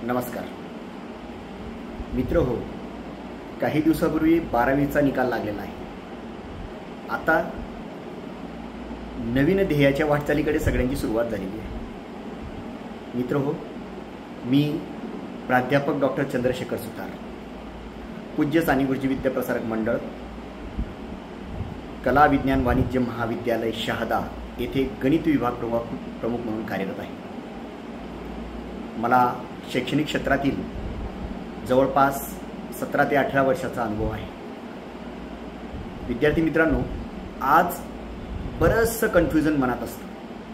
नमस्कार मित्र हो, काही दिवसापूर्वी 12वीचा निकाल लागलेला आहे। आता नवीन ध्येयाच्या वाटचालीकडे सगळ्यांची सुरुवात झालेली आहे। मित्र हो, मी प्राध्यापक डॉक्टर चंद्रशेखर सुतार, पूज्य साने गुरुजी विद्याप्रसारक मंडळ, कला विज्ञान वाणिज्य महाविद्यालय शहादा येथे गणित विभाग प्रमुख म्हणून कार्यरत आहे। मला शैक्षणिक क्षेत्रातील जवळपास 17 ते 18 वर्षाचा अनुभव आहे। विद्यार्थी मित्रांनो, आज बरंचसं कन्फ्युजन मनात असतं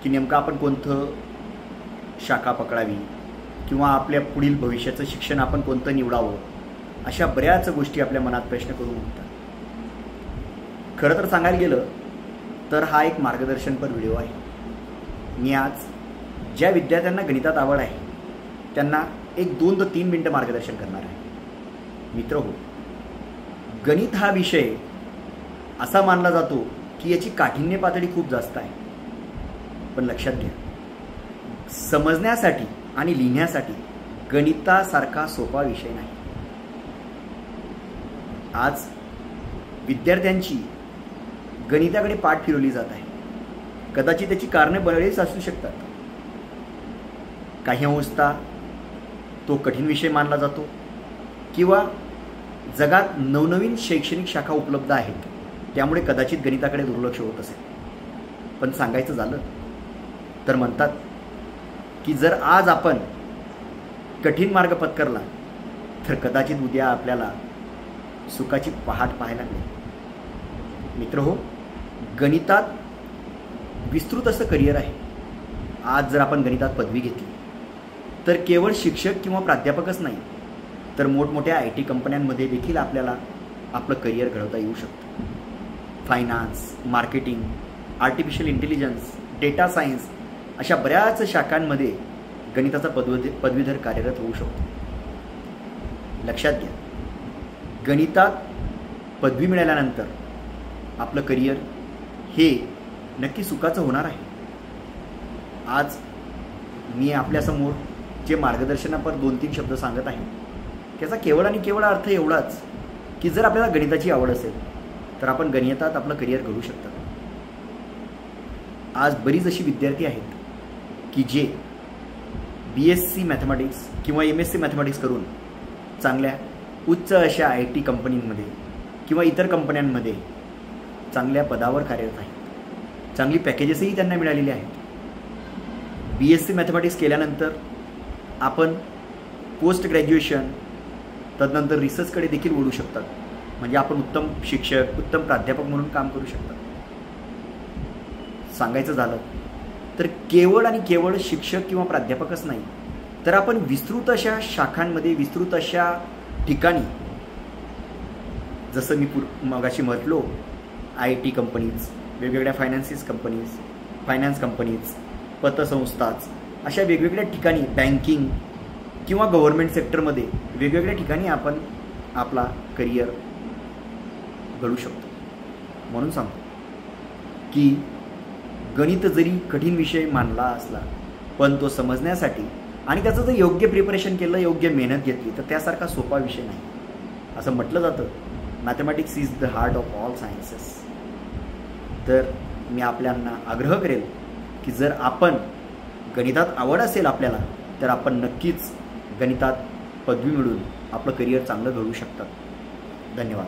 की नेमकं आपण कोणतं शाखा पकडावी किंवा आपल्या पुढील भविष्याचं शिक्षण आपण कोणतं निवडावं, अशा बऱ्याच गोष्टी आपल्या मनात प्रश्न करून उठतात। खरं तर सांगायला गेलं तर हा एक मार्गदर्शनपर व्हिडिओ आहे। मी आज ज्या विद्यार्थ्यांना गणितात आवड आहे त्यांना 1, 2 ते 3 मिनिटं मार्गदर्शन करणार आहे। मित्र हो, गणित हा विषय असा मानला जातो की याची काठिण्य पातळी खूप जास्त आहे, पण लक्षात घ्या, समजण्यासाठी आणि लिहिण्यासाठी गणितासारखा सोपा विषय नाही। आज विद्यार्थ्यांची गणिताकडे पाठ फिरवली जात आहे। कदाचित त्याची कारणे बरेच असू शकतात। काही अवस्था तो कठीण विषय मानला जातो किंवा जगात नवनवीन शैक्षणिक शाखा उपलब्ध आहेत, त्यामुळे कदाचित गणिताकडे दुर्लक्ष होत असेल। पण सांगायचं झालं तर म्हणतात की जर आज आपण कठीण मार्ग पत्करला तर कदाचित उद्या आपल्याला सुखाची पहाट पाहायला मिळेल। मित्र हो, गणितात विस्तृत असं करिअर आहे। आज जर आपण गणितात पदवी घेतली तर केवळ शिक्षक किंवा प्राध्यापकच नाही, तर मोठमोठ्या IT कंपन्यांमध्ये देखील आपल्याला आपलं करिअर घडवता येऊ शकतं। Finance, marketing, artificial intelligence, data science अशा बऱ्याच शाखांमध्ये गणिताचा पदवीधर कार्यरत होऊ शकतो। लक्षात घ्या, गणितात पदवी मिळाल्यानंतर आपलं करिअर हे नक्की सुखाचं होणार आहे। आज मी आपल्यासमोर जे मार्गदर्शनापर 2-3 शब्द सांगत आहे त्याचा केवळ आणि केवळ अर्थ एवढाच की जर आपल्याला गणिताची आवड असेल तर आपण गणितात आपलं करिअर घडवू शकता। आज बरीच अशी विद्यार्थी आहेत की जे BSc मॅथमॅटिक्स किंवा MSc मॅथमॅटिक्स करून चांगल्या उच्च अशा IT कंपनींमध्ये किंवा इतर कंपन्यांमध्ये चांगल्या पदावर कार्यरत आहेत। चांगली पॅकेजेसही त्यांना मिळालेली आहेत। BSc मॅथमॅटिक्स केल्यानंतर आपण पोस्ट ग्रॅज्युएशन तदनंतर रिसर्चकडे देखील वळू शकतात, म्हणजे आपण उत्तम शिक्षक, उत्तम प्राध्यापक म्हणून काम करू शकतात। सांगायचं झालं तर केवळ आणि केवळ शिक्षक किंवा प्राध्यापकच नाही, तर आपण विस्तृत अशा शाखांमध्ये, विस्तृत अशा ठिकाणी, जसं मी मगाशी म्हटलो, IT कंपनीज, वेगवेगळ्या फायनान्स कंपनीज, पतसंस्थाच, अशा वेगवेगळ्या ठिकाणी, बँकिंग किंवा गव्हर्नमेंट सेक्टरमध्ये वेगवेगळ्या ठिकाणी आपण आपला करिअर घडू शकतो। म्हणून सांगतो की गणित जरी कठीण विषय मानला असला, पण तो समजण्यासाठी आणि त्याचं जर योग्य प्रिपरेशन केलं, योग्य मेहनत घेतली तर त्यासारखा सोपा विषय नाही। असं म्हटलं जातं, mathematics is the heart of all sciences. तर मी आपल्याला आग्रह करेल की जर आपण गणितात आवड असेल आपल्याला, तर आपण नक्कीच गणितात पदवी मिळवून आपलं करिअर चांगलं घडवू शकतात। धन्यवाद।